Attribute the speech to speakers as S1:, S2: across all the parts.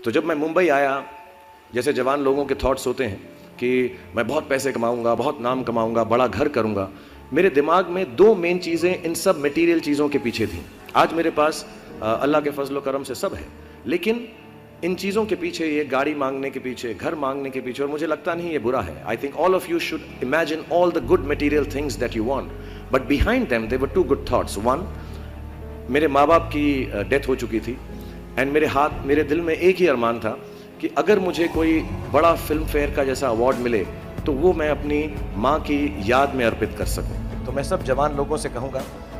S1: तो जब मैं मुंबई आया, जैसे जवान लोगों के थॉट्स होते हैं कि मैं बहुत पैसे कमाऊंगा, बहुत नाम कमाऊंगा, बड़ा घर करूंगा, मेरे दिमाग में दो मेन चीज़ें इन सब मटेरियल चीज़ों के पीछे थी। आज मेरे पास अल्लाह के फजल करम से सब है, लेकिन इन चीज़ों के पीछे, ये गाड़ी मांगने के पीछे, घर मांगने के पीछे, और मुझे लगता नहीं ये बुरा है। I think all of you should imagine all the good material things that you want, but behind them there were two good thoughts. One, मेरे माँ बाप की डेथ हो चुकी थी, एंड मेरे दिल में एक ही अरमान था कि अगर मुझे कोई बड़ा फिल्म फेयर का जैसा अवार्ड मिले तो वो मैं अपनी माँ की याद में अर्पित कर सकूं। तो मैं सब जवान लोगों से कहूँगा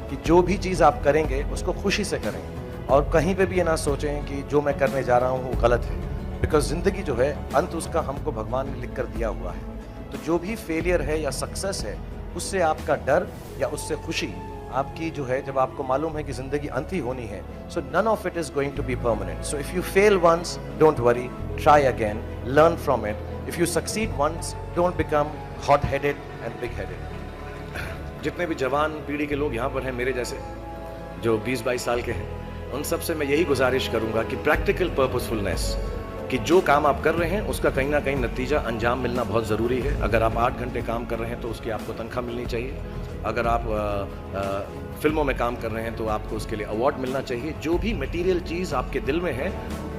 S1: कि जो भी चीज़ आप करेंगे उसको खुशी से करें, और कहीं पे भी ये ना सोचें कि जो मैं करने जा रहा हूँ वो गलत है, बिकॉज ज़िंदगी जो है अंत उसका हमको भगवान ने लिख कर दिया हुआ है। तो जो भी फेलियर है या सक्सेस है, उससे आपका डर या उससे खुशी आपकी जो है, जब आपको मालूम है कि ज़िंदगी अंत ही होनी है, so none of it is going to be permanent. So if you fail once, don't worry, try again, learn from it. If you succeed once, don't become hot headed and big headed. जितने भी जवान पीढ़ी के लोग यहाँ पर हैं मेरे जैसे, जो 20-22 साल के हैं, उन सब से मैं यही गुजारिश करूँगा कि प्रैक्टिकल पर्पसफुलनेस, कि जो काम आप कर रहे हैं उसका कहीं ना कहीं नतीजा, अंजाम मिलना बहुत ज़रूरी है। अगर आप 8 घंटे काम कर रहे हैं तो उसकी आपको तनख्वाह मिलनी चाहिए। अगर आप फिल्मों में काम कर रहे हैं तो आपको उसके लिए अवार्ड मिलना चाहिए। जो भी मटेरियल चीज़ आपके दिल में है,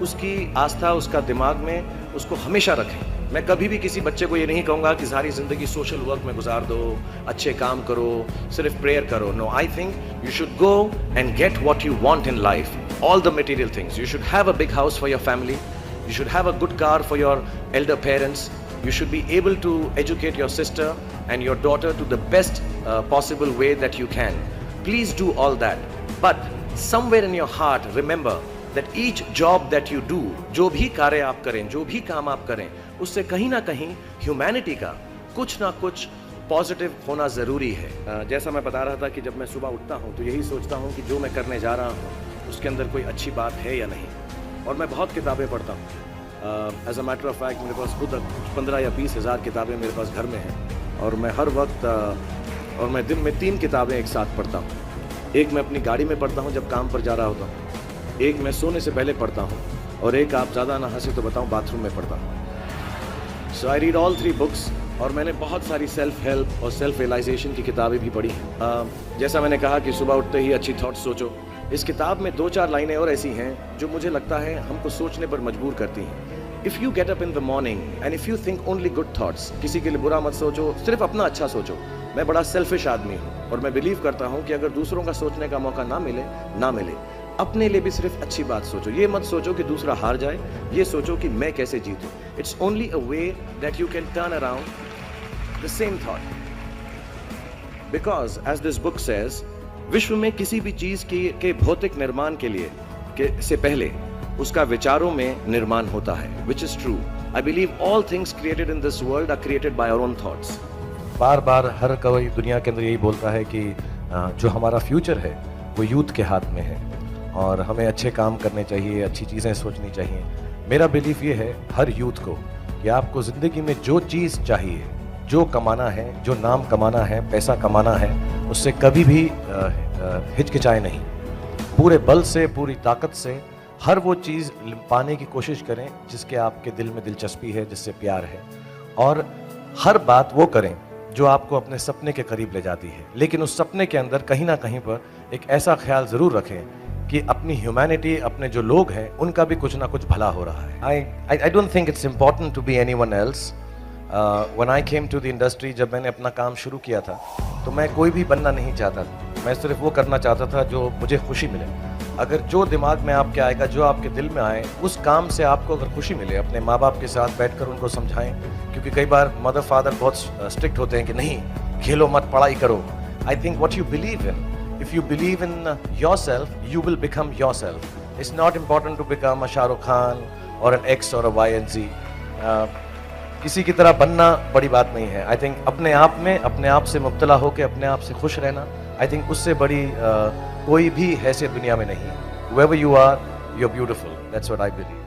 S1: उसकी आस्था, उसका दिमाग में, उसको हमेशा रखें। मैं कभी भी किसी बच्चे को ये नहीं कहूँगा कि सारी ज़िंदगी सोशल वर्क में गुजार दो, अच्छे काम करो, सिर्फ प्रेयर करो। No, I think you should go and get what you want in life, all the material things. You should have a big house for your family, you should have a good car for your elder parents, you should be able to educate your sister and your daughter to the best possible way that you can. Please do all that, but somewhere in your heart remember that each job that you do, जो भी कार्य आप करें, जो भी काम आप करें, उससे कहीं ना कहीं ह्यूमैनिटी का कुछ ना कुछ पॉजिटिव होना ज़रूरी है। जैसा मैं बता रहा था कि जब मैं सुबह उठता हूँ तो यही सोचता हूँ कि जो मैं करने जा रहा हूँ उसके अंदर कोई अच्छी बात है या नहीं, और मैं बहुत किताबें पढ़ता हूँ। As a matter of fact मेरे पास खुद 15 या 20 हज़ार किताबें मेरे पास घर में हैं, और मैं हर वक्त और मैं दिन में 3 किताबें एक साथ पढ़ता हूँ। एक मैं अपनी गाड़ी में पढ़ता हूँ जब काम पर जा रहा होता हूँ, एक मैं सोने से पहले पढ़ता हूँ, और एक, आप ज़्यादा ना हंसे तो बताऊँ, बाथरूम में पढ़ता हूँ। सो आई रीड ऑल 3 बुक्स, और मैंने बहुत सारी सेल्फ हेल्प और सेल्फ रियलाइजेशन की किताबें भी पढ़ी हैं। जैसा मैंने कहा कि सुबह उठते ही अच्छी थॉट्स सोचो, इस किताब में 2-4 लाइनें और ऐसी हैं जो मुझे लगता है हमको सोचने पर मजबूर करती हैं। If you get up in the morning and if you think only good thoughts, किसी के लिए बुरा मत सोचो, सिर्फ अपना अच्छा सोचो। मैं बड़ा सेल्फिश आदमी हूँ, और मैं बिलीव करता हूँ कि अगर दूसरों का सोचने का मौका ना मिले, अपने लिए भी सिर्फ अच्छी बात सोचो। ये मत सोचो कि दूसरा हार जाए, ये सोचो कि मैं कैसे जीतूँ। It's only a way that you can turn around the same thought, because as this book says, विश्व में किसी भी चीज के भौतिक निर्माण से पहले उसका विचारों में निर्माण होता है, which is true. I believe all things created in this world are created by our own thoughts. बार बार हर कोई दुनिया के अंदर यही बोलता है कि जो हमारा फ्यूचर है वो यूथ के हाथ में है, और हमें अच्छे काम करने चाहिए, अच्छी चीज़ें सोचनी चाहिए। मेरा बिलीफ ये है हर यूथ को कि आपको ज़िंदगी में जो चीज़ चाहिए, जो कमाना है, जो नाम कमाना है, पैसा कमाना है, उससे कभी भी हिचकिचाए नहीं। पूरे बल से, पूरी ताकत से हर वो चीज़ पाने की कोशिश करें जिसके आपके दिल में दिलचस्पी है, जिससे प्यार है, और हर बात वो करें जो आपको अपने सपने के करीब ले जाती है। लेकिन उस सपने के अंदर कहीं ना कहीं पर एक ऐसा ख्याल ज़रूर रखें कि अपनी ह्यूमैनिटी, अपने जो लोग हैं, उनका भी कुछ ना कुछ भला हो रहा है। I don't think it's important to be anyone else. When I came to the industry, जब मैंने अपना काम शुरू किया था तो मैं कोई भी बनना नहीं चाहता था। मैं सिर्फ वो करना चाहता था जो मुझे खुशी मिले। अगर जो दिमाग में आपके आएगा, जो आपके दिल में आए, उस काम से आपको अगर खुशी मिले, अपने माँ बाप के साथ बैठकर उनको समझाएं, क्योंकि कई बार मदर फादर बहुत स्ट्रिक्ट होते हैं कि नहीं, खेलो मत, पढ़ाई करो। I think what you believe in, if you believe in yourself, you will become yourself. It's not important to become a Shahrukh Khan or an x और अ वाई एंड जी। किसी की तरह बनना बड़ी बात नहीं है। आई थिंक अपने आप में, अपने आप से मुब्तला होकर अपने आप से खुश रहना, आई थिंक उससे बड़ी कोई भी हैसियत दुनिया में नहीं है। Whoever you are, you're beautiful. That's what I believe.